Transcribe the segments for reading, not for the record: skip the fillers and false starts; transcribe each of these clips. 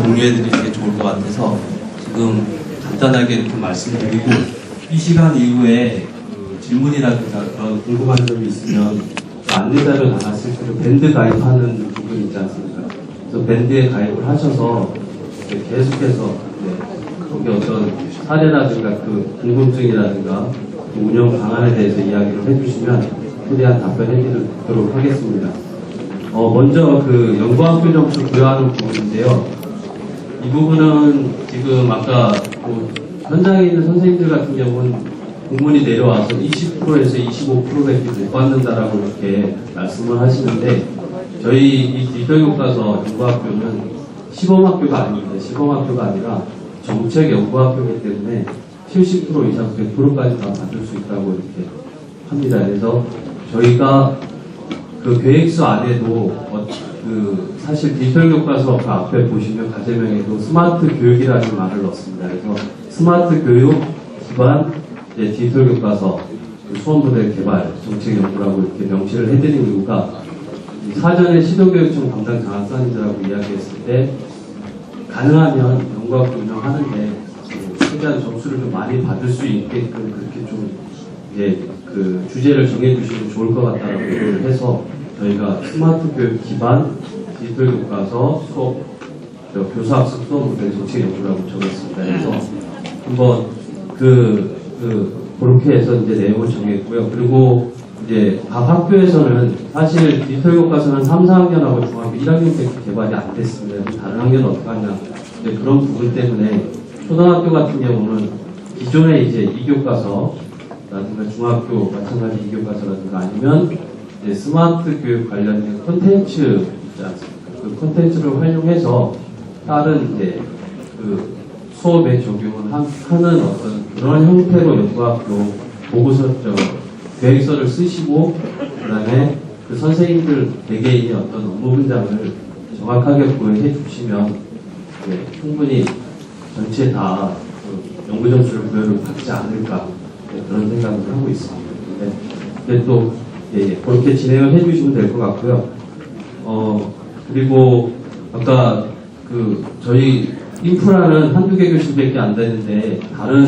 공유해 드리는 게 좋을 것 같아서 지금 간단하게 이렇게 말씀드리고, 이 시간 이후에 질문이라든가 그런 궁금한 점이 있으면 안내자를 나갔을 때 밴드 가입하는 부분이 있지 않습니까? 그래서 밴드에 가입을 하셔서 계속해서 거기 어떤 사례라든가 그 궁금증이라든가 그 운영 방안에 대해서 이야기를 해주시면 최대한 답변해 드리도록 하겠습니다. 먼저 그 연구학교 정책 부여하는 부분인데요. 이 부분은 지금 아까 현장에 있는 선생님들 같은 경우는 공문이 내려와서 20%에서 25%밖에 못 받는다라고 이렇게 말씀을 하시는데, 저희 이 디지털교과서 연구학교는 시범학교가 아닙니다. 시범학교가 아니라 정책 연구학교이기 때문에 70% 이상 100%까지 다 받을 수 있다고 이렇게 합니다. 그래서 저희가 그 계획서 안에도 사실 디지털교과서 그 앞에 보시면 과제명에도 스마트 교육이라는 말을 넣습니다. 그래서 스마트 교육 기반 디지털교과서 수업모델 개발 정책 연구라고 이렇게 명시를 해드린 이유가, 사전에 시도교육청 담당 장학사님들하고 이야기했을 때 가능하면 연구학교 운영하는데 최대한 점수를 좀 많이 받을 수 있게끔 그렇게 좀 그 주제를 정해주시면 좋을 것 같다라고 얘기를 해서 저희가 스마트 교육 기반 디지털 교과서 수업 교사학습 수업 모델 정책 연구라고 적었습니다. 그래서 한번 그렇게 해서 이제 내용을 정했고요. 그리고 이제 각 학교에서는 사실 디지털 교과서는 3, 4학년하고 중학교 1학년 때 개발이 안 됐습니다. 다른 학년은 어떻게 하냐. 그런 부분 때문에 초등학교 같은 경우는 기존에 이제 2교과서 라든가 중학교 마찬가지 2교과서라든가 아니면 이제 스마트 교육 관련된 콘텐츠 있지 않습니까? 그 콘텐츠를 활용해서 다른 이제 그 수업에 적용을 하는 어떤 그런 형태로 연구학교 보고서 계획서를 쓰시고, 그 다음에 그 선생님들 개개인의 어떤 업무 분장을 정확하게 부여해 주시면 충분히 전체 다 연구 점수를 부여를 받지 않을까 그런 생각을 하고 있습니다. 근데 또 그렇게 진행을 해주시면 될 것 같고요. 그리고 아까 저희 인프라는 한두 개 교실밖에 안 되는데 다른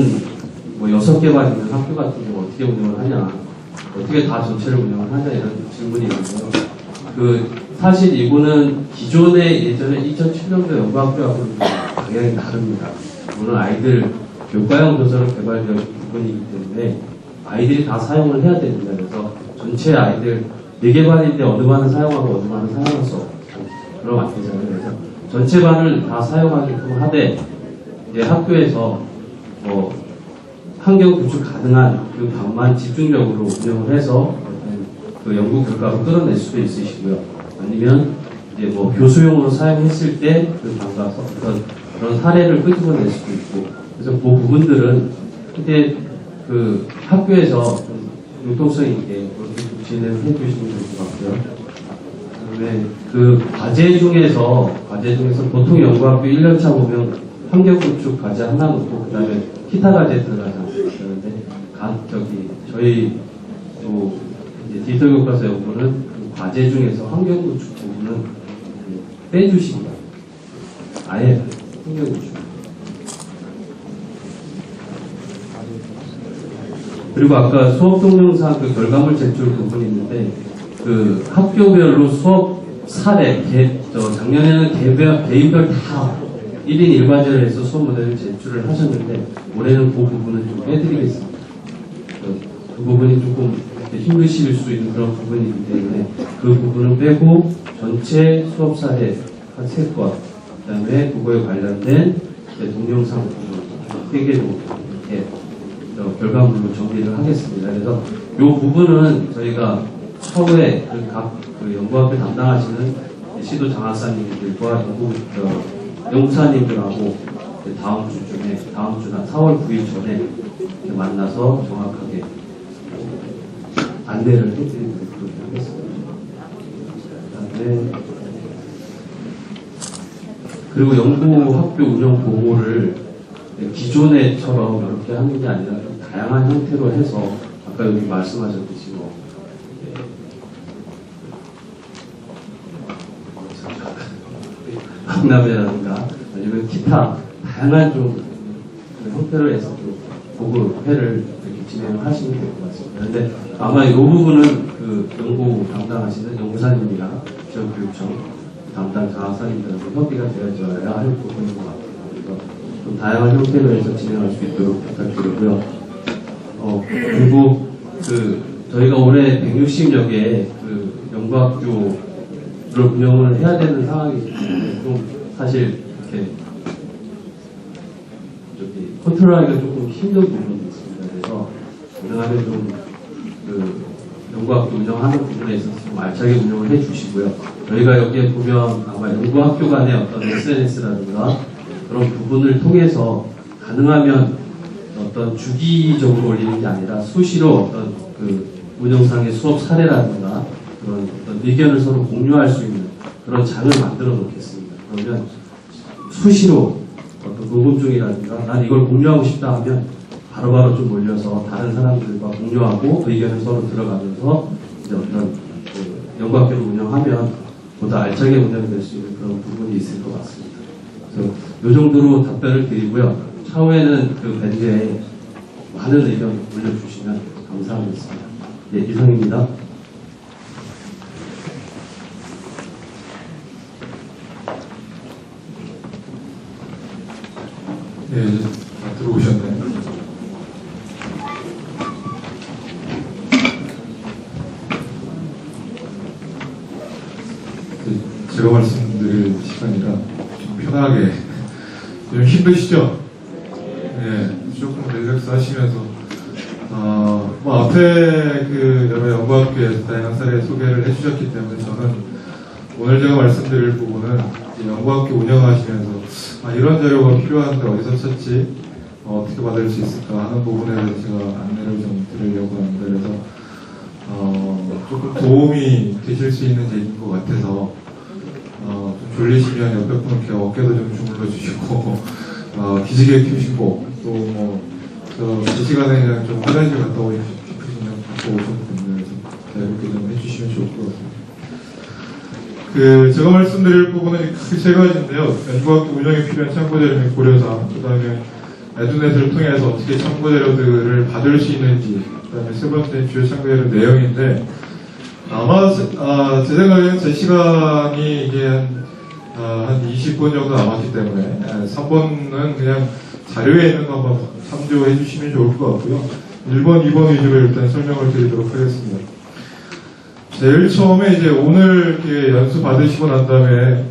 6개만 있는 학교 같은 경우 어떻게 운영을 하냐, 어떻게 다 전체를 운영을 하냐 이런 질문이 있는데요. 사실 이거는 기존에 예전에 2007년도 연구학교하고는 방향이 다릅니다. 이거는 아이들 교과형 도서로 개발되어 있는 부분이기 때문에 아이들이 다 사용을 해야 됩니다. 그래서 전체 아이들 4개 반인데 어느 반은 사용하고 어느 반은 사용할 수 없고 그러면 안 되잖아요. 그래서 전체 반을 다 사용하게끔 하되, 이제 학교에서 환경 구축 가능한 그 반만 집중적으로 운영을 해서 그 연구 결과로 끌어낼 수도 있으시고요. 아니면 이제 교수용으로 사용했을 때 그 반가서 그런 사례를 끄집어낼 수도 있고, 그래서 그 부분들은 그때 그 학교에서 융통성 있게 그렇게 진행을 해주시면 될 것 같고요. 그다음에 그 과제 중에서 보통 연구학교 1년차 보면 환경구축 과제 하나 놓고 그 다음에 기타 과제 들어가잖아요. 그런데 저희 또 디지털 교과서 연구는 그 과제 중에서 환경구축 부분은 빼주십니다. 아예 환경구축. 그리고 아까 수업 동영상 그 결과물 제출 부분이 있는데, 그 학교별로 수업 사례, 작년에는 개인별 다 1인 1과제를 해서 수업 모델을 제출을 하셨는데, 올해는 그 부분은 좀 빼드리겠습니다. 그 부분이 조금 힘드실 수 있는 그런 부분이기 때문에 그 부분은 빼고 전체 수업 사례 한 3건, 그 다음에 그거에 관련된 동영상 부분 3개 정도 이렇게 결과물로 정리를 하겠습니다. 그래서 이 부분은 저희가 차후에 각 연구학교 담당하시는 시도 장학사님들과 연구사님들하고 다음 주나 4월 9일 전에 만나서 정확하게 안내를 해드리도록 하겠습니다. 그리고 연구학교 운영 보고를 기존에처럼 이렇게 하는 게 아니라 좀 다양한 형태로 해서 아까 여기 말씀하셨듯이 박람회라든가 아니면 기타 다양한 좀 형태로 해서 좀 보고회를 이렇게 진행을 하시면 될 것 같습니다. 그런데 아마 이 부분은 그 연구 담당하시는 연구사님이나 지역교육청 담당 장학사님들하고 협의가 되어져야 할 부분인 것 같아요. 그래서 좀 다양한 형태로 해서 진행할 수 있도록 부탁드리고요. 그리고 저희가 올해 160여 개의 연구학교를 운영을 해야 되는 상황이기 때문에 좀 사실 이렇게 컨트롤하기가 조금 힘든 부분이 있습니다. 그래서 가능하면 좀 연구학교 운영하는 부분에 있어서 좀 알차게 운영을 해주시고요. 저희가 여기에 보면 아마 연구학교 간의 어떤 SNS라든가 그런 부분을 통해서 가능하면 어떤 주기적으로 올리는 게 아니라 수시로 어떤 운영상의 수업 사례라든가 그런 어떤 의견을 서로 공유할 수 있는 그런 장을 만들어 놓겠습니다. 그러면 수시로 어떤 궁금증이라든가 난 이걸 공유하고 싶다 하면 바로바로 좀 올려서 다른 사람들과 공유하고 의견을 서로 들어가면서 이제 어떤 연구학교를 운영하면 보다 알차게 운영될 수 있는 그런 부분이 있을 것 같습니다. 그래서 이 정도로 답변을 드리고요. 차후에는 밴드에 많은 의견 올려주시면 감사하겠습니다. 네, 이상입니다. 네, 이제 다 들어오셨네요. 제가 말씀드릴 시간이라 좀 편하게. 좀 힘드시죠? 네, 조금 릴렉스 하시면서, 앞에 여러 연구학교에서 다양한 사례 소개를 해주셨기 때문에 저는 오늘 제가 말씀드릴 부분은 연구학교 운영하시면서 이런 자료가 필요한데 어디서 찾지? 어떻게 받을 수 있을까 하는 부분에 대해서 제가 안내를 좀 드리려고 합니다. 그래서 조금 도움이 되실 수 있는 얘기인 것 같아서 좀 졸리시면 옆에 분 이렇게 어깨도 좀 주물러 주시고 기지개 켜시고 또 이 시간에 그냥 좀 화장실 갔다 오시면 갖고 오신 분들 이렇게 좀 해주시면 좋을 것 같습니다. 제가 말씀드릴 부분은 크게 세 가지인데요. 연구학교 운영에 필요한 참고자료 및 고려사항, 그 다음에 에듀넷을 통해서 어떻게 참고자료들을 받을 수 있는지, 그 다음에 세 번째 주요 참고자료 내용인데, 아마 제 생각에는 제 시간이 이게 한 20분 정도 남았기 때문에 3번은 그냥 자료에 있는 거 한번 참조해 주시면 좋을 것 같고요. 1번, 2번 위주로 일단 설명을 드리도록 하겠습니다. 제일 처음에 이제 오늘 이렇게 연수 받으시고 난 다음에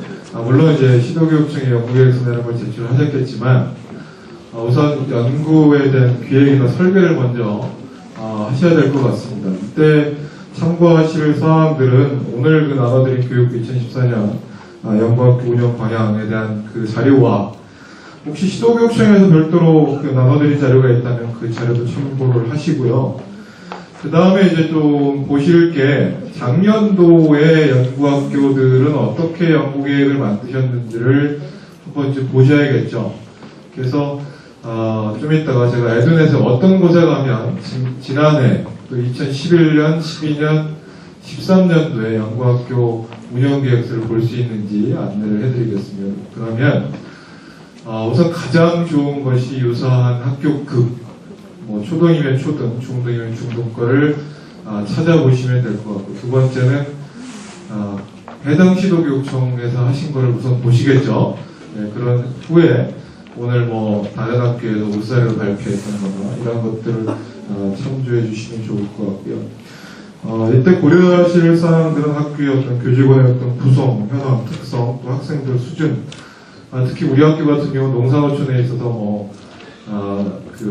물론 이제 시도교육청에 연구계획서 내는 걸 제출하셨겠지만 우선 연구에 대한 기획이나 설계를 먼저 하셔야 될 것 같습니다. 이때 참고하실 사항들은 오늘 나눠드린 교육부 2014년 연구학교 운영 방향에 대한 자료와 혹시 시도교육청에서 별도로 나눠드린 자료가 있다면 그 자료도 참고를 하시고요. 그 다음에 이제 좀 보실 게 작년도의 연구학교들은 어떻게 연구계획을 만드셨는지를 한번 이제 보셔야겠죠. 그래서 좀 이따가 제가 에듀넷에 어떤 곳에 가면 지난해 2011년, 12년, 13년도에 연구학교 운영계획서를 볼 수 있는지 안내를 해드리겠습니다. 그러면 우선 가장 좋은 것이 유사한 학교급, 초등이면 초등, 중등이면 중등 거를 찾아보시면 될 것 같고, 두 번째는 해당 시도교육청에서 하신 거를 우선 보시겠죠. 네, 그런 후에 오늘 다른 학교에서 울사례로 발표했던 거나 이런 것들을 참조해 주시면 좋을 것 같고요. 이때 고려하실 사항들은 학교의 어떤 교직원의 어떤 구성, 현황, 특성, 또 학생들 수준, 특히 우리 학교 같은 경우 농사노촌에 있어서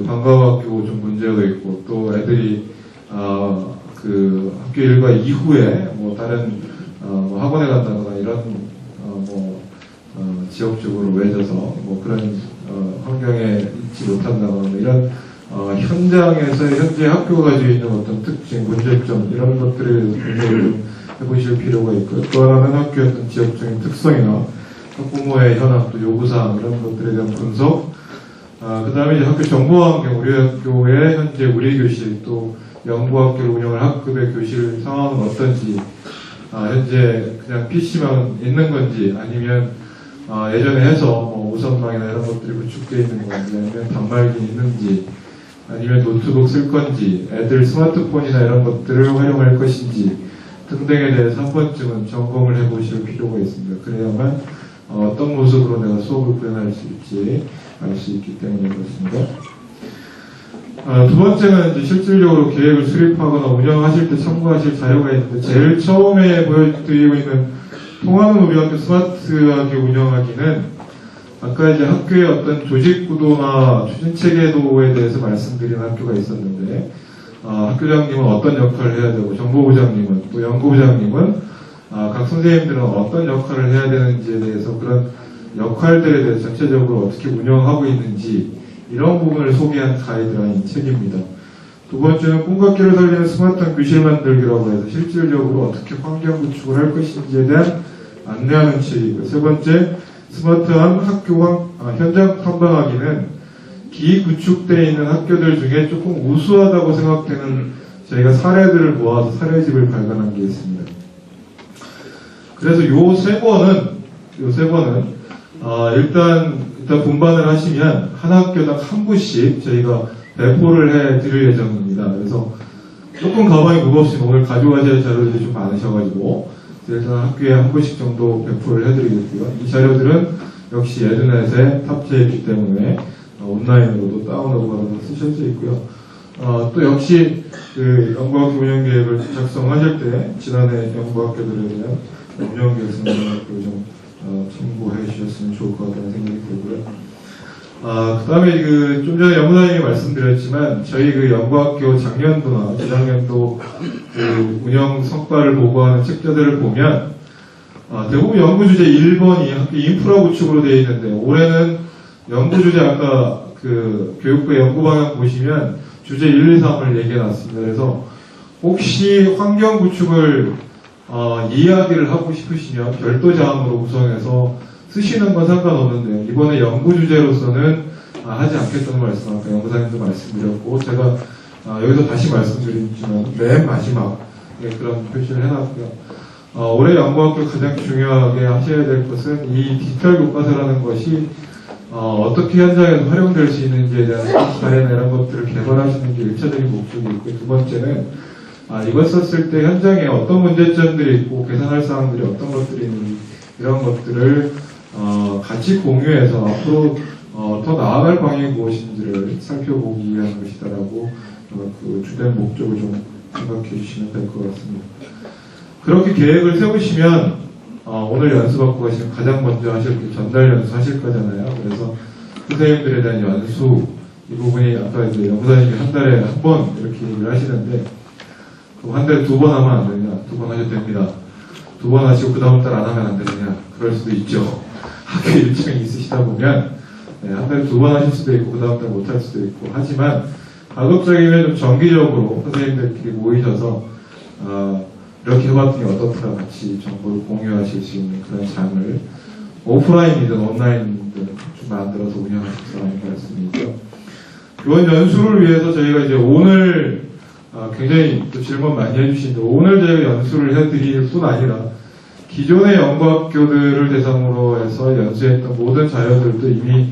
방과학교 좀 문제가 있고, 또 애들이 학교 일과 이후에 다른 학원에 간다거나 이런 지역적으로 외져서 그런 환경에 있지 못한다거나 이런 현장에서 현재 학교가 가지고 있는 어떤 특징, 문제점 이런 것들에 대해서 분석을 좀 해보실 필요가 있고요. 또 하나는 학교의 어떤 지역적인 특성이나 학부모의 현황, 또 요구사항 이런 것들에 대한 분석, 그 다음에 이제 학교 정보환경, 우리 학교의 현재 우리 교실, 또 연구학교를 운영할 학급의 교실 상황은 어떤지, 현재 그냥 PC만 있는 건지, 아니면 예전에 해서 우선 구축되어 있는 건지, 아니면 단말기 있는지, 아니면 노트북 쓸 건지, 애들 스마트폰이나 이런 것들을 활용할 것인지 등등에 대해서 한 번쯤은 점검을 해보실 필요가 있습니다. 그래야만 어떤 모습으로 내가 수업을 구현할 수 있지 알 수 있기 때문에 그렇습니다. 두 번째는 이제 실질적으로 계획을 수립하거나 운영하실 때 참고하실 자료가 있는데, 제일 처음에 보여드리고 있는 통하는 우리 학교 스마트 학교 운영하기는 아까 이제 학교의 어떤 조직 구도나 추진 체계도에 대해서 말씀드린 학교가 있었는데, 학교장님은 어떤 역할을 해야 되고, 정보부장님은, 또 연구부장님은 각 선생님들은 어떤 역할을 해야 되는지에 대해서, 그런 역할들에 대해서 전체적으로 어떻게 운영하고 있는지, 이런 부분을 소개한 가이드라인 책입니다. 두 번째는 꿈같기를 살리는 스마트한 교실 만들기라고 해서 실질적으로 어떻게 환경 구축을 할 것인지에 대한 안내하는 책이고, 세 번째, 스마트한 학교 현장 탐방하기는 기구축되어 있는 학교들 중에 조금 우수하다고 생각되는 저희가 사례들을 모아서 사례집을 발간한 게 있습니다. 그래서 요 세 권은 일단 분반을 하시면 한 학교당 한 부씩 저희가 배포를 해 드릴 예정입니다. 그래서 조금 가방이 무겁으시면 오늘 가져가셔야 할 자료들이 좀 많으셔가지고 일단 학교에 한 부씩 정도 배포를 해드리겠고요. 이 자료들은 역시 에듀넷에 탑재했기 때문에 온라인으로도 다운로드 받아서 쓰실 수 있고요. 또 역시 그 연구학교 운영계획을 작성하실 때 지난해 연구학교들에 대한 운영계획 성명을 좀 참고해 주셨으면 좋을 것 같다는 생각이 들고요. 그 다음에 좀 전에 연구사님이 말씀드렸지만, 저희 그 연구학교 작년도나 재작년도 그 운영 성과를 보고하는 책자들을 보면, 대부분 연구주제 1번이 학교 인프라 구축으로 되어 있는데, 올해는 연구주제 아까 그 교육부 연구방향 보시면 주제 1, 2, 3을 얘기해 놨습니다. 그래서 혹시 환경 구축을 이야기를 하고 싶으시면 별도 자항으로 구성해서 쓰시는 건 상관없는데요. 이번에 연구 주제로서는 하지 않겠다는 말씀 아까 연구사님도 말씀드렸고, 제가 여기서 다시 말씀드리지만 맨 마지막에 그런 표시를 해놨고요. 올해 연구학교 가장 중요하게 하셔야 될 것은 이 디지털 교과서라는 것이 어떻게 현장에서 활용될 수 있는지에 대한 사례나 이런 것들을 개발하시는 게 1차적인 목적이 있고, 두 번째는 이걸 썼을 때 현장에 어떤 문제점들이 있고 개선할 사항들이 어떤 것들이 있는지 이런 것들을 같이 공유해서 앞으로 더 나아갈 방향이 무엇인지를 살펴보기 위한 것이다라고 그 주된 목적을 좀 생각해 주시면 될 것 같습니다. 그렇게 계획을 세우시면 오늘 연수받고 가시면 가장 먼저 하실 게 전달 연수 하실 거잖아요. 그래서 선생님들에 대한 연수 이 부분이 아까 이제 연구사님이 한 달에 한 번 이렇게 얘기를 하시는데, 그럼 한 달에 2번 하면 안 되냐? 2번 하셔도 됩니다. 2번 하시고 그 다음 달 안 하면 안 되느냐? 그럴 수도 있죠. 학교 일정이 있으시다 보면 한 달에 2번 하실 수도 있고 그 다음 달 못 할 수도 있고, 하지만 가급적이면 좀 정기적으로 선생님들끼리 모이셔서 이렇게 해봤더니 어떻더라 같이 정보를 공유하실 수 있는 그런 장을 오프라인이든 온라인이든 좀 만들어서 운영하실 말씀이죠. 이번 연수를 위해서 저희가 이제 오늘 굉장히 또 질문 많이 해주시는데, 오늘 저희가 연수를 해드릴 뿐 아니라 기존의 연구학교들을 대상으로 해서 연수했던 모든 자료들도 이미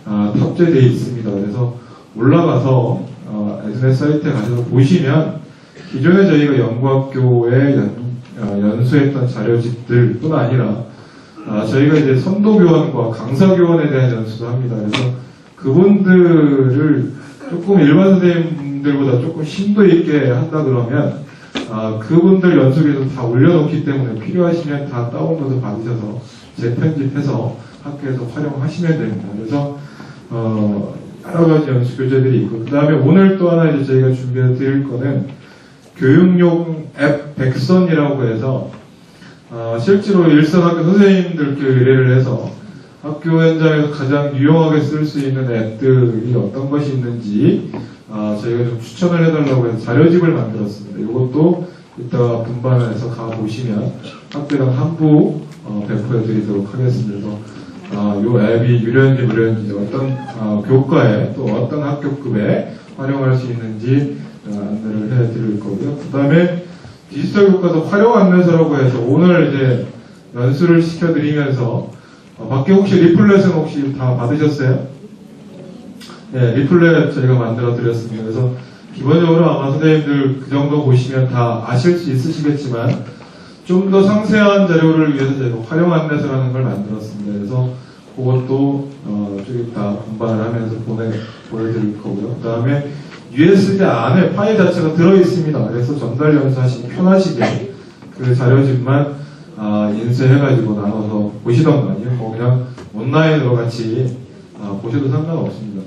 탑재되어 있습니다. 그래서 올라가서 에듀넷 사이트에 가셔서 보시면 기존에 저희가 연구학교에 연수했던 자료집들 뿐 아니라 저희가 이제 선도교환과 강사교환에 대한 연수도 합니다. 그래서 그분들을 조금 일반 선생님들보다 조금 심도 있게 한다 그러면 그분들 연수비도 다 올려놓기 때문에 필요하시면 다 다운로드 받으셔서 재편집해서 학교에서 활용하시면 됩니다. 그래서 여러 가지 연수 교재들이 있고, 그 다음에 오늘 또 하나 이제 저희가 준비해 드릴 거는 교육용 앱 백선이라고 해서 실제로 일선 학교 선생님들께 의뢰를 해서 학교 현장에서 가장 유용하게 쓸 수 있는 앱들이 어떤 것이 있는지 저희가 좀 추천을 해달라고 해서 자료집을 만들었습니다. 이것도 이따가 분반해서 가보시면 학교당 한 부 배포해 드리도록 하겠습니다. 그래서 이 앱이 유료인지 무료인지 어떤 교과에 또 어떤 학교급에 활용할 수 있는지 안내를 해드릴 거고요. 그 다음에 디지털 교과서 활용 안내서라고 해서 오늘 이제 연수를 시켜드리면서 밖에 혹시 리플렛은 혹시 다 받으셨어요? 리플렛 저희가 만들어 드렸습니다. 그래서 기본적으로 아마 선생님들 그 정도 보시면 다 아실 수 있으시겠지만 좀 더 상세한 자료를 위해서 저희가 활용 안내서라는 걸 만들었습니다. 그래서 그것도 좀 이따 분반을 하면서 보여드릴 거고요. 그 다음에 USB 안에 파일 자체가 들어있습니다. 그래서 전달 연수하시기 편하시게 그 자료집만 인쇄해가지고 나눠서 보시던가 아니면 뭐 그냥 온라인으로 같이 보셔도 상관없습니다.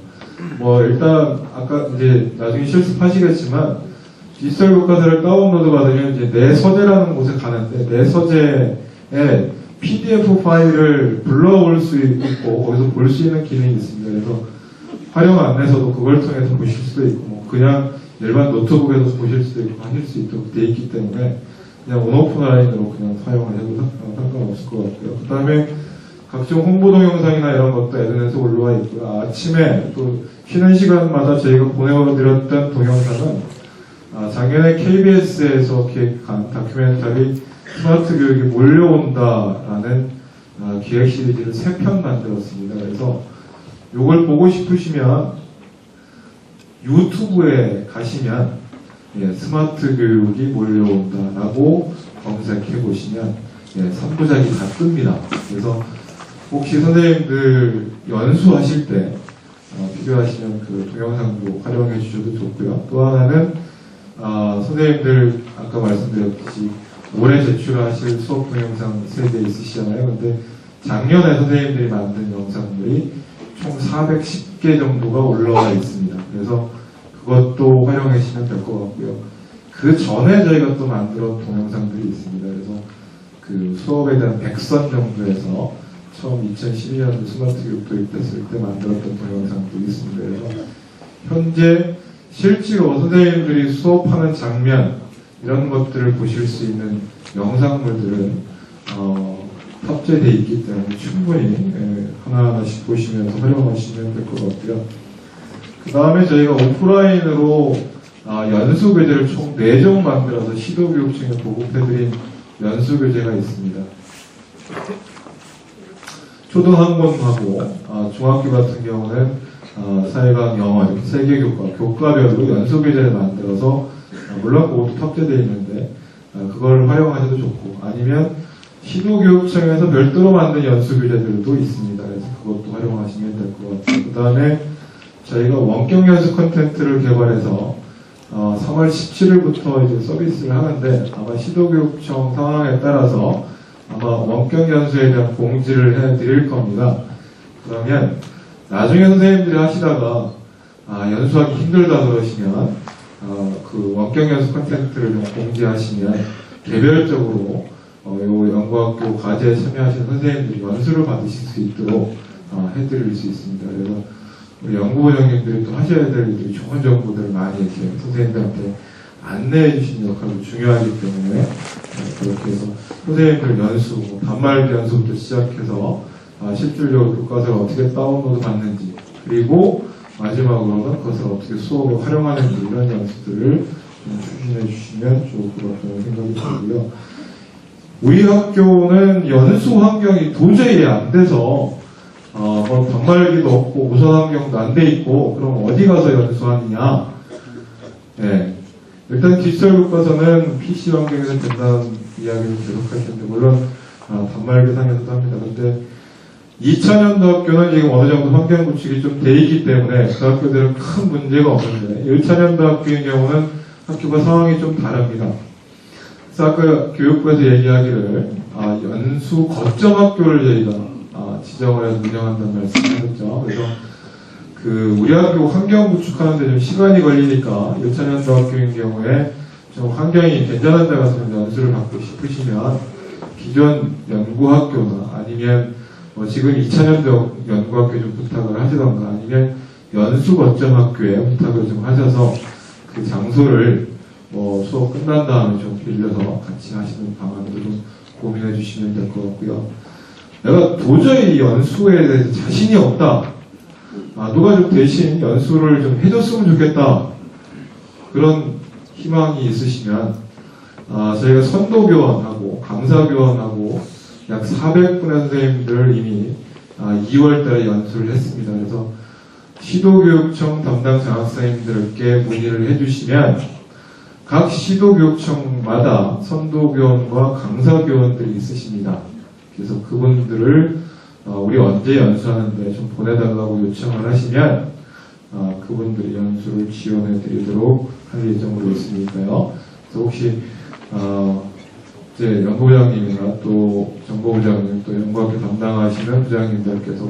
뭐 일단 아까 이제 나중에 실습하시겠지만 디지털 교과서를 다운로드 받으면 이제 내 서재라는 곳에 가는데 내 서재에 PDF 파일을 불러올 수 있고 거기서 볼 수 있는 기능이 있습니다. 그래서 활용 안내서도 그걸 통해서 보실 수도 있고 뭐 그냥 일반 노트북에서 보실 수도 있고 하실 수 있도록 되어 있기 때문에 그냥 온오프라인으로 그냥 사용을 해도 상관없을 것 같고요. 그 다음에 각종 홍보 동영상이나 이런 것도 에드넷에 올라와 있고요. 아침에 또 쉬는 시간마다 저희가 보내드렸던 동영상은 작년에 KBS에서 기획한 다큐멘터리 스마트 교육이 몰려온다라는 기획 시리즈를 3편 만들었습니다. 그래서 이걸 보고 싶으시면 유튜브에 가시면 스마트 교육이 몰려온다라고 검색해 보시면 3부작이 다 뜹니다. 그래서 혹시 선생님들 연수하실 때 필요하시면 그 동영상도 활용해 주셔도 좋고요. 또 하나는 선생님들 아까 말씀드렸듯이 올해 제출하실 수업 동영상 3개 있으시잖아요. 근데 작년에 선생님들이 만든 영상들이 총 410개 정도가 올라와 있습니다. 그래서 그것도 활용하시면 될 것 같고요. 그 전에 저희가 또 만들었던 동영상들이 있습니다. 그래서 그 수업에 대한 100선 정도에서 처음 2012년도 스마트 교육 도입됐을 때 만들었던 동영상도 있습니다. 그래서 현재 실제로 선생님들이 수업하는 장면 이런 것들을 보실 수 있는 영상물들은 탑재되어 있기 때문에 충분히 하나하나씩 보시면서 활용하시면 될 것 같고요. 그 다음에 저희가 오프라인으로 연수교재를 총 4종 만들어서 시도교육청에 보급해드린 연수교재가 있습니다. 초등학원하고 중학교 같은 경우는 사회과학, 영어 이렇게 3개 교과별로 연수교재를 만들어서 물론 그것도 탑재되어 있는데 그걸 활용하셔도 좋고 아니면 시도교육청에서 별도로 만든 연수교재들도 있습니다. 그래서 그것도 활용하시면 될 것 같아요. 그 다음에 저희가 원격 연수 콘텐츠를 개발해서 3월 17일부터 이제 서비스를 하는데 아마 시도교육청 상황에 따라서 아마 원격 연수에 대한 공지를 해드릴 겁니다. 그러면 나중에 선생님들이 하시다가 연수하기 힘들다 그러시면 그 원격 연수 콘텐츠를 좀 공지하시면 개별적으로 요 연구학교 과제에 참여하시는 선생님들이 연수를 받으실 수 있도록 해드릴 수 있습니다. 그래서 우리 연구부장님들이 또 하셔야 될 일들이 좋은 정보들을 많이 이렇게 선생님들한테 안내해 주시는 역할도 중요하기 때문에 그렇게 해서 선생님들 연수, 단말기 연수부터 시작해서 실질적으로 교과서를 어떻게 다운로드 받는지 그리고 마지막으로는 그것을 어떻게 수업에 활용하는지 이런 연수들을 좀 추진해 주시면 좋을 것 같다는 생각이 들고요. 우리 학교는 연수 환경이 도저히 안 돼서 뭐 단말기도 없고 우선 환경도 안 돼 있고 그럼 어디 가서 연수하느냐? 일단 디지털 교과서는 PC 환경에서 된다는 이야기를 계속 할 텐데 물론 단말기 상에서도 합니다. 근데 2000년도 학교는 지금 어느 정도 환경 구축이 좀 돼 있기 때문에 그 학교들은 큰 문제가 없는데 1차년도 학교의 경우는 학교가 상황이 좀 다릅니다. 그래서 아까 교육부에서 얘기하기를 연수 거점 학교를 저희가 지정을 해서 운영한다는 말씀을 하셨죠. 그래서 그 우리 학교 환경 구축하는데 좀 시간이 걸리니까 1차년도 학교인 경우에 좀 환경이 괜찮은 데 가서 연수를 받고 싶으시면 기존 연구학교나 아니면 지금 2차년도 연구학교에 좀 부탁을 하시던가 아니면 연수 거점 학교에 부탁을 좀 하셔서 그 장소를 수업 끝난 다음에 좀 빌려서 같이 하시는 방안도 좀 고민해 주시면 될 것 같고요. 내가 도저히 연수에 대해서 자신이 없다. 누가 좀 대신 연수를 좀 해줬으면 좋겠다. 그런 희망이 있으시면 저희가 선도교원하고 강사교원하고 약 400분의 선생님들 이미 2월달에 연수를 했습니다. 그래서 시도교육청 담당 장학사님들께 문의를 해주시면 각 시도교육청마다 선도교원과 강사교원들이 있으십니다. 그래서 그분들을 우리 언제 연수하는데 좀 보내달라고 요청을 하시면 그분들이 연수를 지원해 드리도록 할 예정으로 있으니까요. 그래서 혹시 이제 연구부장님이나 또 정보부장님 또 연구학교 담당하시는 부장님들께서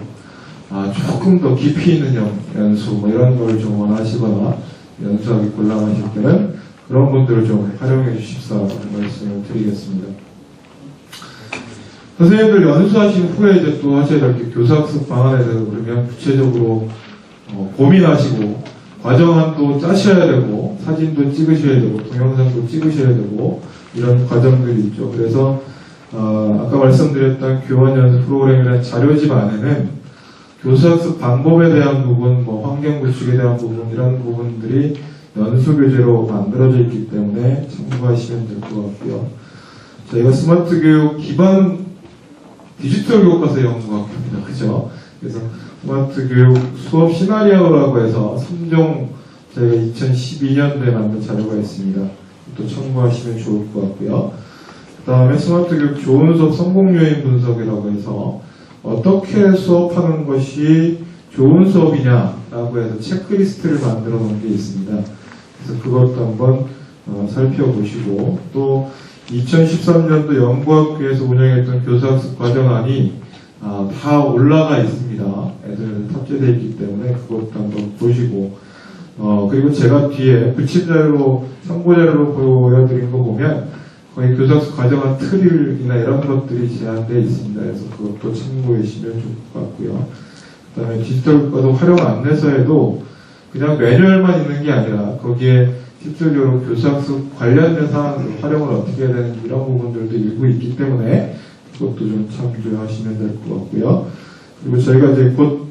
조금 더 깊이 있는 연수 뭐 이런 걸 좀 원하시거나 연수하기 곤란하실 때는 그런 분들을 좀 활용해 주십사 말씀을 드리겠습니다. 선생님들 연수하신 후에 이제 또 하셔야 될 게 교사학습 방안에 대해서 그러면 구체적으로 고민하시고 과정안도 짜셔야 되고 사진도 찍으셔야 되고 동영상도 찍으셔야 되고 이런 과정들이 있죠. 그래서 아까 말씀드렸던 교원 연수 프로그램이라는 자료집 안에는 교사학습 방법에 대한 부분, 뭐 환경 구축에 대한 부분 이런 부분들이 연수 교재로 만들어져 있기 때문에 참고하시면 될 것 같고요. 저희가 스마트 교육 기반 디지털 교과서 연구학교입니다. 그죠? 그래서 스마트 교육 수업 시나리오라고 해서 3종 저희가 2012년도에 만든 자료가 있습니다. 또 참고하시면 좋을 것 같고요. 그 다음에 스마트 교육 좋은 수업 성공 요인 분석이라고 해서 어떻게 수업하는 것이 좋은 수업이냐라고 해서 체크리스트를 만들어 놓은 게 있습니다. 그래서 그것도 한번 살펴보시고 또 2013년도 연구학교에서 운영했던 교사학습 과정안이 다 올라가 있습니다. 애들 탑재되어 있기 때문에 그것도 한번 보시고 그리고 제가 뒤에 붙임자료로 참고자료로 보여드린 거 보면 거의 교사학습 과정안 틀이나 이런 것들이 제한되어 있습니다. 그래서 그것도 참고해 주시면 좋을 것 같고요. 그 다음에 디지털 교과서 활용 안내서에도 그냥 매뉴얼만 있는 게 아니라 거기에 실질적으로 교사학습 관련된 사항들 활용을 어떻게 해야 되는지 이런 부분들도 일부 있기 때문에 그것도 좀 참조하시면 될 것 같고요. 그리고 저희가 이제 곧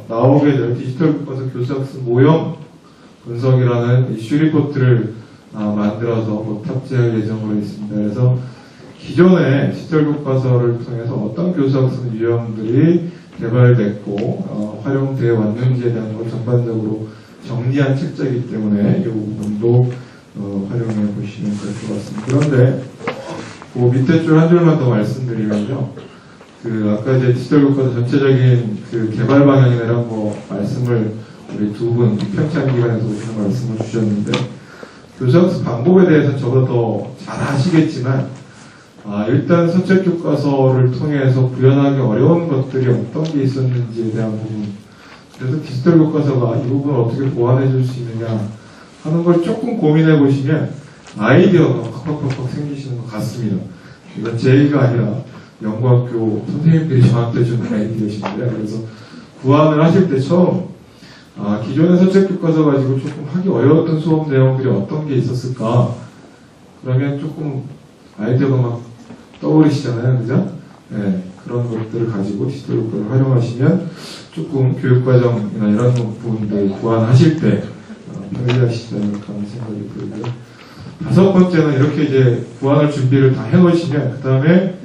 나오게 될 디지털 교과서 교사학습 모형 분석이라는 이슈 리포트를 만들어서 곧 탑재할 예정으로 있습니다. 그래서 기존의 디지털 교과서를 통해서 어떤 교사학습 유형들이 개발됐고 활용되어 왔는지에 대한 걸 전반적으로 정리한 책자이기 때문에 이 부분도 활용해 보시면 될 것 같습니다. 그런데 그 밑에 줄 한 줄만 더 말씀드리면요. 아까 이제 디지털 교과서 전체적인 개발 방향이나 이런 거 말씀을 우리 두 분 평창기관에서 오시는 말씀을 주셨는데 교사학습 방법에 대해서는 저보다 더 잘 아시겠지만 일단 선책 교과서를 통해서 구현하기 어려운 것들이 어떤 게 있었는지에 대한 부분 그래서 디지털 교과서가 이 부분을 어떻게 보완해 줄 수 있느냐 하는 걸 조금 고민해 보시면 아이디어가 팍팍팍 생기시는 것 같습니다. 이건 제 얘기가 아니라 연구학교 선생님들이 저한테 준 아이디어이신데 그래서 구안을 하실 때 처음 기존의 선책 교과서 가지고 조금 하기 어려웠던 수업 내용들이 어떤 게 있었을까 그러면 조금 아이디어가 막 떠오르시잖아요. 그죠? 네, 그런 것들을 가지고 디지털 교과서를 활용하시면 조금 교육과정이나 이런 부분들 구안하실 때 편리하시지 않을까 하는 생각이 들고요. 다섯 번째는 이렇게 이제 구안을 준비를 다 해놓으시면 그 다음에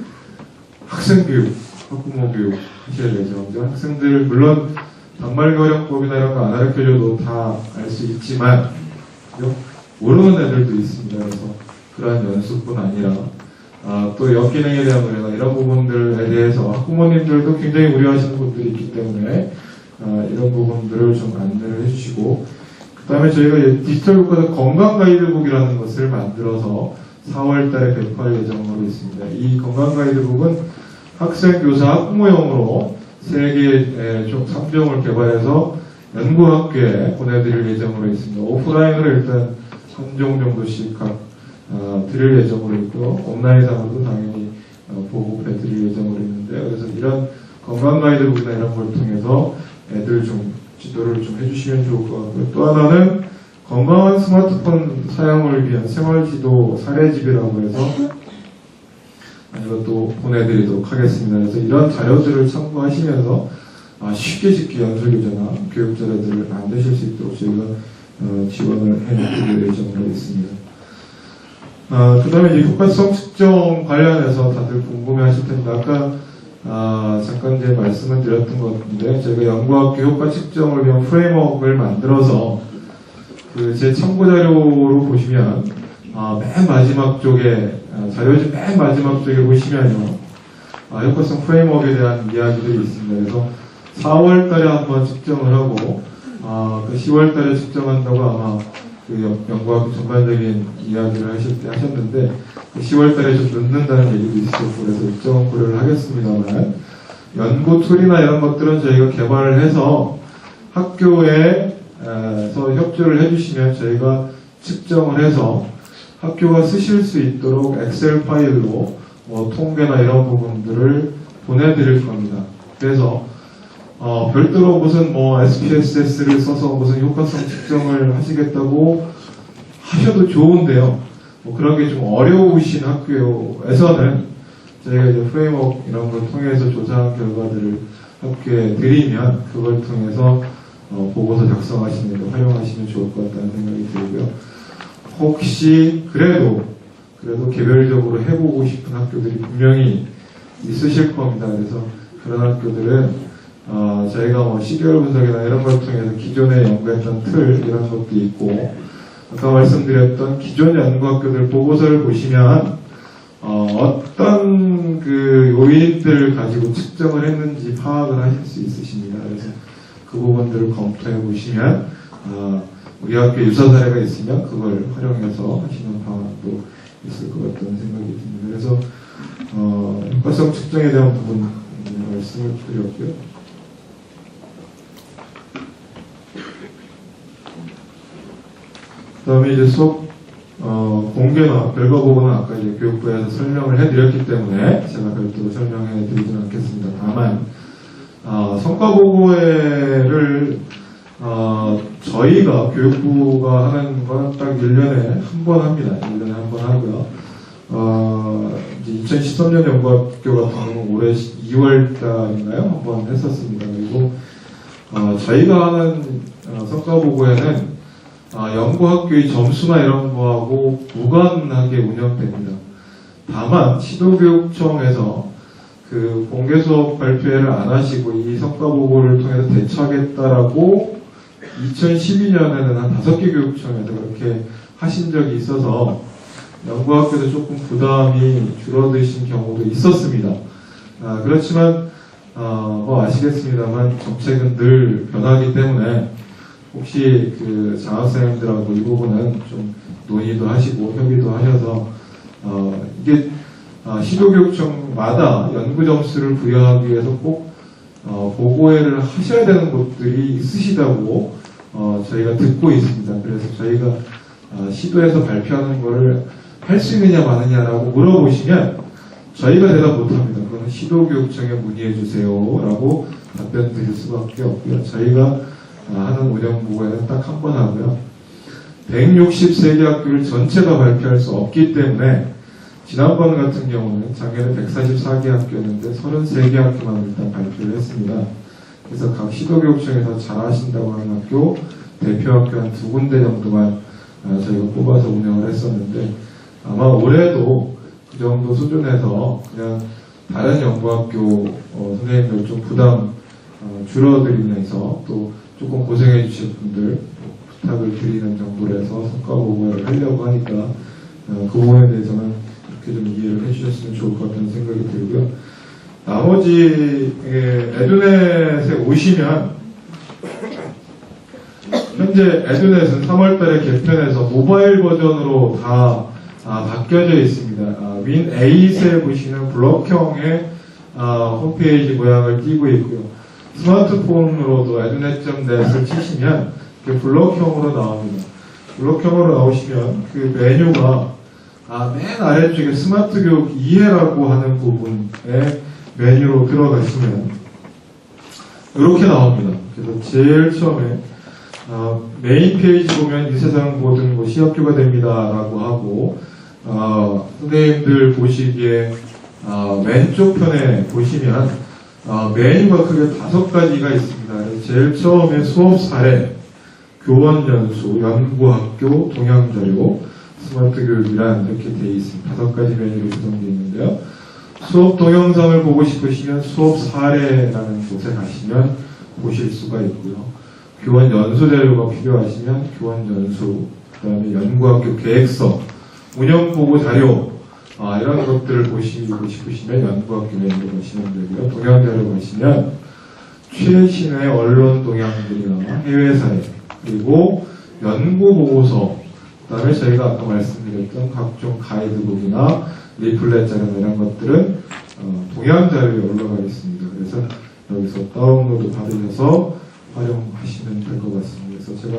학생교육, 학부모 교육 하셔야 되죠. 학생들 물론 단말교령법이나 이런 거 안 가르쳐줘도 다 알 수 있지만 모르는 애들도 있습니다. 그래서 그러한 연수뿐 아니라 또 역기능에 대한 우려나 이런 부분들에 대해서 학부모님들도 굉장히 우려하시는 분들이 있기 때문에 이런 부분들을 좀 안내를 해주시고 그 다음에 저희가 디지털 교과서 건강 가이드북이라는 것을 만들어서 4월 달에 배포할 예정으로 있습니다. 이 건강 가이드북은 학생, 교사, 학부모용으로 3개 좀 3종을 개발해서 연구학교에 보내드릴 예정으로 있습니다. 오프라인으로 일단 3종 정도씩 각 드릴 예정으로 있고 온라인상으로도 당연히 보급해드릴 예정으로 있는데 그래서 이런 건강 가이드북이나 이런 걸 통해서 애들 좀 지도를 좀 해주시면 좋을 것 같고요. 또 하나는 건강한 스마트폰 사용을 위한 생활지도 사례집이라고 해서 이것도 보내드리도록 하겠습니다. 그래서 이런 자료들을 참고하시면서 쉽게 연수교재나 교육 자료들을 만드실 수 있도록 저희가 지원을 해드릴 예정으로 있습니다. 그 다음에 이제 효과성 측정 관련해서 다들 궁금해 하실 텐데, 아까 잠깐 이제 말씀을 드렸던 것 같은데, 저희가 연구학교 효과 측정을 위한 프레임워크를 만들어서 제 참고자료로 보시면 맨 마지막 쪽에 자료집 맨 마지막 쪽에 보시면요, 효과성 프레임워크에 대한 이야기들이 있습니다. 그래서 4월달에 한번 측정을 하고 10월달에 측정한다고 아마 연구학교 전반적인 이야기를 하실 때 하셨는데, 10월달에 좀 늦는다는 얘기도 있었고, 그래서 일정은 고려를 하겠습니다만, 연구 툴이나 이런 것들은 저희가 개발을 해서 학교에서 협조를 해주시면 저희가 측정을 해서 학교가 쓰실 수 있도록 엑셀 파일로 통계나 이런 부분들을 보내드릴 겁니다. 그래서 별도로 무슨 SPSS를 써서 무슨 효과성 측정을 하시겠다고 하셔도 좋은데요. 그런 게 좀 어려우신 학교에서는 저희가 이제 프레임워크 이런 걸 통해서 조사한 결과들을 학교에 드리면 그걸 통해서 보고서 작성하시는 데 활용하시면 좋을 것 같다는 생각이 들고요. 혹시 그래도 개별적으로 해보고 싶은 학교들이 분명히 있으실 겁니다. 그래서 그런 학교들은 저희가 시계열 분석이나 이런 걸 통해서 기존에 연구했던 틀 이런 것도 있고, 아까 말씀드렸던 기존 연구학교들 보고서를 보시면 어떤 요인들을 가지고 측정을 했는지 파악을 하실 수 있으십니다. 그래서 그 부분들을 검토해 보시면 우리 학교 유사 사례가 있으면 그걸 활용해서 하시는 방안도 있을 것 같다는 생각이 듭니다. 그래서 효과성 측정에 대한 부분 말씀을 드렸고요. 그 다음에 이제 수업 공개나 결과 보고는 아까 이제 교육부에서 설명을 해드렸기 때문에 제가 별도로 설명해 드리지는 않겠습니다. 다만 성과 보고회를 저희가 교육부가 하는 건 딱 1년에 한 번 합니다. 1년에 한 번 하고요. 이제 2013년 연구학교 같은 경우는 올해 2월달인가요? 한 번 했었습니다. 그리고 저희가 하는 성과 보고회는 연구학교의 점수나 이런 거하고 무관하게 운영됩니다. 다만 시도교육청에서 공개 수업 발표회를 안 하시고 이 성과 보고를 통해서 대처하겠다라고 2012년에는 한 5개 교육청에서 그렇게 하신 적이 있어서 연구학교도 조금 부담이 줄어드신 경우도 있었습니다. 그렇지만 아시겠습니다만 정책은 늘 변하기 때문에 혹시 장학생들하고 이 부분은 좀 논의도 하시고 협의도 하셔서 이게 시도교육청마다 연구 점수를 부여하기 위해서 꼭 보고회를 하셔야 되는 곳들이 있으시다고 저희가 듣고 있습니다. 그래서 저희가 시도에서 발표하는 거를 할 수 있느냐 마느냐라고 물어보시면 저희가 대답 못합니다. 그거는 시도교육청에 문의해 주세요 라고 답변 드릴 수밖에 없고요. 저희가 하는 운영보고회는 딱 한 번 하고요. 163개 학교를 전체가 발표할 수 없기 때문에 지난번 같은 경우는 작년에 144개 학교였는데 33개 학교만 일단 발표를 했습니다. 그래서 각 시도교육청에서 잘하신다고 하는 학교, 대표 학교 한 2군데 정도만 저희가 뽑아서 운영을 했었는데 아마 올해도 그 정도 수준에서 그냥 다른 연구학교 선생님들 좀 부담 줄어들이면서 또 조금 고생해 주실 분들 부탁을 드리는 정도로 해서 성과 보고를 하려고 하니까 그 부분에 대해서는 이렇게 좀 이해를 해주셨으면 좋을 것 같다는 생각이 들고요. 나머지 에듀넷에 오시면 현재 에듀넷은 3월달에 개편해서 모바일 버전으로 다 바뀌어져 있습니다. 윈 에잇에 보시는 블럭형의 홈페이지 모양을 띄고 있고요. 스마트폰으로도 에듀넷.net을 치시면 블럭형으로 나옵니다. 블럭형으로 나오시면 그 메뉴가 맨 아래쪽에 스마트 교육 이해라고 하는 부분에 메뉴로 들어가시면 이렇게 나옵니다. 그래서 제일 처음에 메인 페이지 보면 이 세상 모든 곳이 학교가 됩니다 라고 하고 선생님들 보시기에 왼쪽 편에 보시면 메뉴가 크게 5가지가 있습니다. 제일 처음에 수업 사례, 교원 연수, 연구학교, 동향자료, 스마트 교육이란 이렇게 되어 있습니다. 5가지 메뉴로 구성되어 있는데요. 수업 동영상을 보고 싶으시면 수업 사례라는 곳에 가시면 보실 수가 있고요. 교원 연수 자료가 필요하시면 교원 연수, 그 다음에 연구학교 계획서, 운영보고 자료, 이런 것들을 보시고 싶으시면 연구학교 메뉴로 가시면 되고요. 동영 자료 가시면 최신의 언론 동향들이나 해외사회, 그리고 연구보고서, 그 다음에 저희가 아까 말씀드렸던 각종 가이드북이나 리플렛 자료나 이런 것들은 동향 자료에 올라가 있습니다. 그래서 여기서 다운로드 받으셔서 활용하시면 될 것 같습니다. 그래서 제가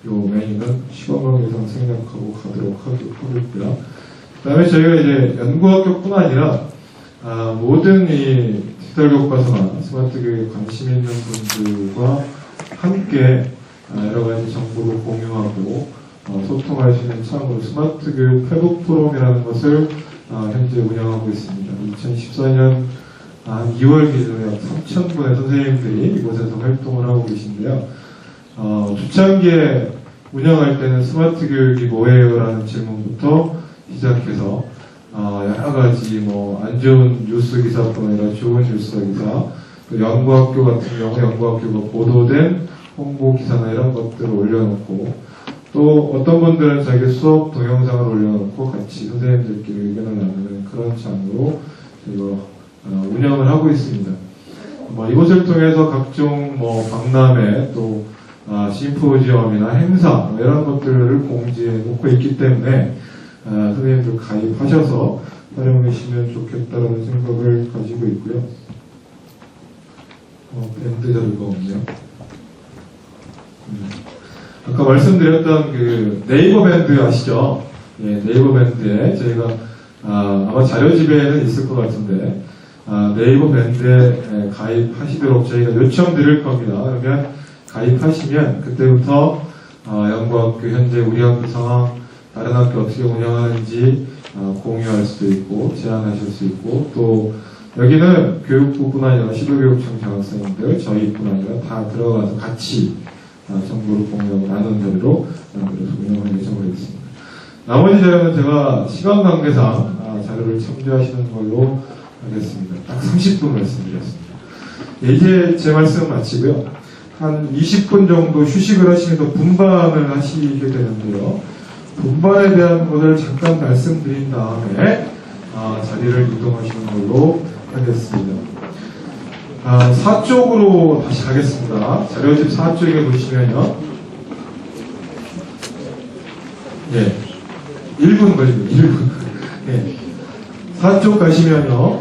이 메뉴는 시간만 이상 생략하고 가도록 하고있고요. 그 다음에 저희가 이제 연구학교뿐 아니라 모든 이 디지털 교과서나 스마트 교육에 관심 있는 분들과 함께 여러 가지 정보를 공유하고 소통할 수 있는 창으로 스마트 교육 회복 포럼이라는 것을 현재 운영하고 있습니다. 2014년 한 2월 기준에 약 3,000분의 선생님들이 이곳에서 활동을 하고 계신데요. 초창기에 운영할 때는 스마트 교육이 뭐예요? 라는 질문부터 시작해서 여러 가지 안 좋은 뉴스 기사뿐 아니라 좋은 뉴스 기사, 또 연구학교 같은 경우 연구학교가 보도된 홍보 기사나 이런 것들을 올려놓고, 또 어떤 분들은 자기 수업 동영상을 올려놓고 같이 선생님들끼리 의견을 나누는 그런 장으로 저희가 운영을 하고 있습니다. 이곳을 통해서 각종 박람회, 또 심포지엄이나 행사 이런 것들을 공지해 놓고 있기 때문에 선생님들 가입하셔서 활용하시면 좋겠다라는 생각을 가지고 있고요. 밴드 자료가 없네요. 아까 말씀드렸던 그 네이버 밴드 아시죠? 예, 네이버 밴드에 저희가 아마 자료집에는 있을 것 같은데 네이버 밴드에 가입하시도록 저희가 요청드릴 겁니다. 그러면 가입하시면 그때부터 연구학교 현재 우리 학교 상황, 다른 학교 어떻게 운영하는지 공유할 수도 있고 제안하실 수 있고, 또 여기는 교육부뿐 아니라 시도교육청 장학생들 저희뿐 아니라 다 들어가서 같이 정보를 공유하고 나눈 자료로 만들어서 운영을 예정을 했습니다. 나머지 자료는 제가 시간 관계상 자료를 참조하시는 걸로 하겠습니다. 딱 30분 말씀드렸습니다. 예, 이제 제 말씀 마치고요. 한 20분 정도 휴식을 하시면서 분반을 하시게 되는데요. 분반에 대한 것을 잠깐 말씀드린 다음에 자리를 이동하시는 걸로 하겠습니다. 4쪽으로 다시 가겠습니다. 자료집 4쪽에 보시면요. 예. 1분 걸립니다. 1분. 예. 4쪽 가시면요.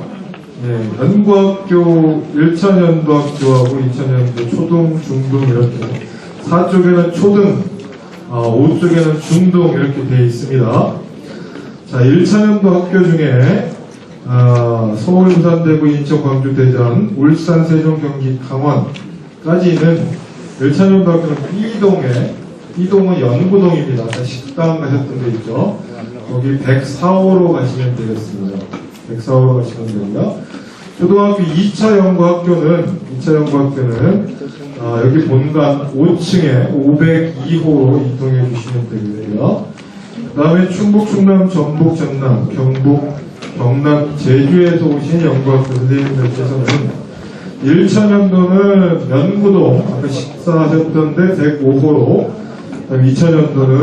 예. 연구학교 1차연도학교하고 2차연도 초등, 중등 이렇게 4쪽에는 초등, 5쪽에는 중등 이렇게 되어 있습니다. 자, 1차연도 학교 중에 서울, 부산, 대구, 인천, 광주, 대전, 울산, 세종, 경기, 강원까지는 1차연도 학교는 B동은 연구동입니다. 식당 가셨던 데 있죠. 거기 104호로 가시면 되겠습니다. 104호로 가시면 되고요. 초등학교 2차 연구학교는 여기 본관 5층에 502호로 이동해 주시면 되고요. 그 다음에 충북, 충남, 전북, 전남, 경북, 경남, 제주에서 오신 연구학교 선생님들께서는 1차년도는 연구동, 아까 식사하셨던데 105호로, 2차년도는